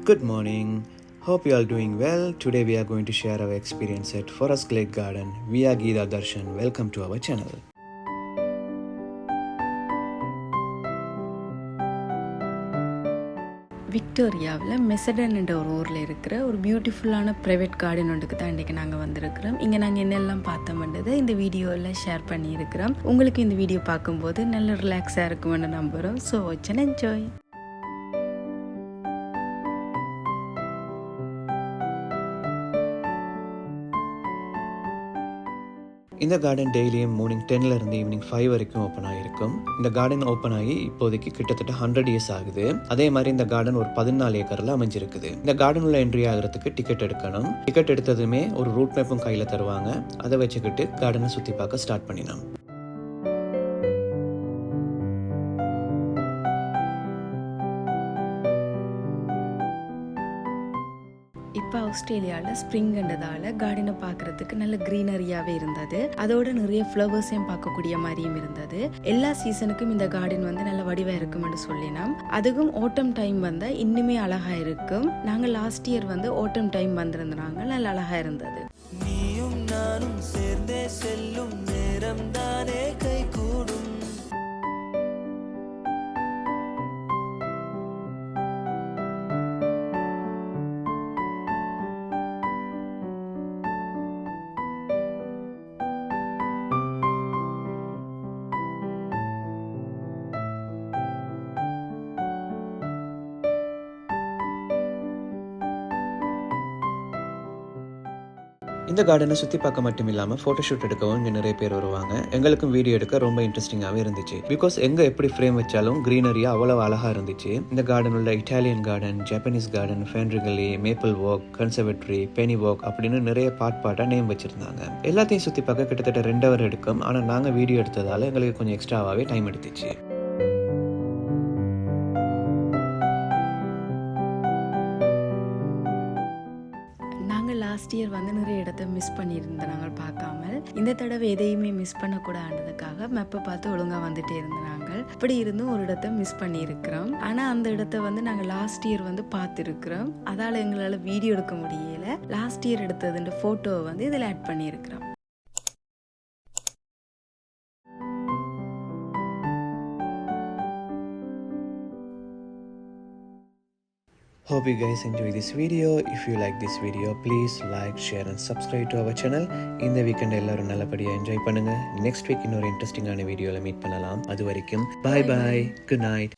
Good morning. Hope you all doing well. Today we are going to share our experience at Forest Lake Garden. We are Geeta Darshan. Welcome to our channel. விக்டோரியாவில் மெசடன் என்ற ஒரு ஊரில் இருக்கிற ஒரு பியூட்டிஃபுல்லான private garden ஒன்றுக்கு தான் இன்றைக்கி நாங்கள் வந்திருக்கிறோம். இங்கே நாங்கள் என்னெல்லாம் பார்த்தோம்ன்றதை இந்த வீடியோவில் ஷேர் பண்ணியிருக்கிறோம். உங்களுக்கு இந்த வீடியோ பார்க்கும்போது நல்ல ரிலாக்ஸாக இருக்குமென்னு நம்புகிறோம். So watch and enjoy. இந்த கார்டன் டெய்லியும் மார்னிங் 10 இருந்து ஈவினிங் 5 வரைக்கும் ஓப்பன் ஆகிருக்கும். இந்த கார்டன் ஓப்பன் ஆகி இப்போதைக்கு கிட்டத்தட்ட 100 இயர்ஸ் ஆகுது. அதே மாதிரி இந்த கார்டன் ஒரு 14 ஏக்கர்ல அமைஞ்சிருக்குது. இந்த கார்டன் உள்ள என்ட்ரி ஆகிறதுக்கு டிக்கெட் எடுக்கணும். டிக்கெட் எடுத்ததுமே ஒரு ரூட் மேப்பும் கையில தருவாங்க. அதை வச்சுக்கிட்டு கார்டனை சுத்தி பார்க்க ஸ்டார்ட் பண்ணினோம். இப்போ ஆஸ்திரேலியாவில் ஸ்ப்ரிங்ன்றதால கார்டனை பார்க்கறதுக்கு நல்ல க்ரீனரியாகவே இருந்தது. அதோட நிறைய ஃப்ளவர்ஸையும் பார்க்கக்கூடிய மாதிரியும் இருந்தது. எல்லா சீசனுக்கும் இந்த கார்டன் நல்ல வடிவாக இருக்கும்னு சொல்லினோம். அதுக்கும் ஓட்டம் டைம் வந்தால் இன்னுமே அழகாக இருக்கும். நாங்கள் லாஸ்ட் இயர் ஓட்டம் டைம் வந்திருந்தாங்க, நல்ல அழகாக இருந்தது. நீயும் நானும் சேர்ந்தே செல்லும் நேரம் தானே கை கூடும். இந்த கார்டனை சுற்றி பார்க்க மட்டும் இல்லாமல் ஃபோட்டோஷூட் எடுக்கவும் இங்கே நிறைய பேர் வருவாங்க. எங்களுக்கும் வீடியோ எடுக்க ரொம்ப இன்ட்ரெஸ்டிங்காகவே இருந்துச்சு. பிகாஸ் எங்கே எப்படி ஃப்ரேம் வச்சாலும் க்ரீனரியாக அவ்வளோ அழகாக இருந்துச்சு. இந்த கார்டன் உள்ள இட்டாலியன் கார்டன், ஜப்பனீஸ் கார்டன், ஃபேண்ட்ரிகலி, maple walk, conservatory, peony walk அப்படின்னு நிறைய பாட்டாக நேம் வச்சுருந்தாங்க. எல்லாத்தையும் சுற்றி பார்க்க கிட்டத்தட்ட 2 hour எடுக்கும். ஆனால் நாங்கள் வீடியோ எடுத்ததால் எங்களுக்கு கொஞ்சம் எக்ஸ்ட்ராவாகவே டைம் எடுத்துச்சு. லாஸ்ட் இயர் நிறைய இடத்த மிஸ் பண்ணியிருந்தோம் நாங்கள் பார்க்காமல். இந்த தடவை எதையுமே மிஸ் பண்ணக்கூடாதுக்காக மெப்பை பார்த்து ஒழுங்காக வந்துட்டே இருந்தோம். நாங்கள் இப்படி இருந்தும் ஒரு இடத்த மிஸ் பண்ணியிருக்கிறோம். ஆனால் அந்த இடத்த நாங்கள் லாஸ்ட் இயர் பார்த்துருக்கிறோம். அதால் எங்களால் வீடியோ எடுக்க முடியல. லாஸ்ட் இயர் எடுத்ததுன்ற ஃபோட்டோவை இதில் ஆட் பண்ணியிருக்கிறோம். Hope you guys enjoy this video. If you like this video, please like, share and subscribe to our channel. In the weekend எல்லாரும் நல்லபடியா என்ஜாய் பண்ணுங்க. நெக்ஸ்ட் வீக் இன்னொரு இன்ட்ரெஸ்டிங்கான வீடியோல மீட் பண்ணலாம். அது வரைக்கும் bye bye, good night.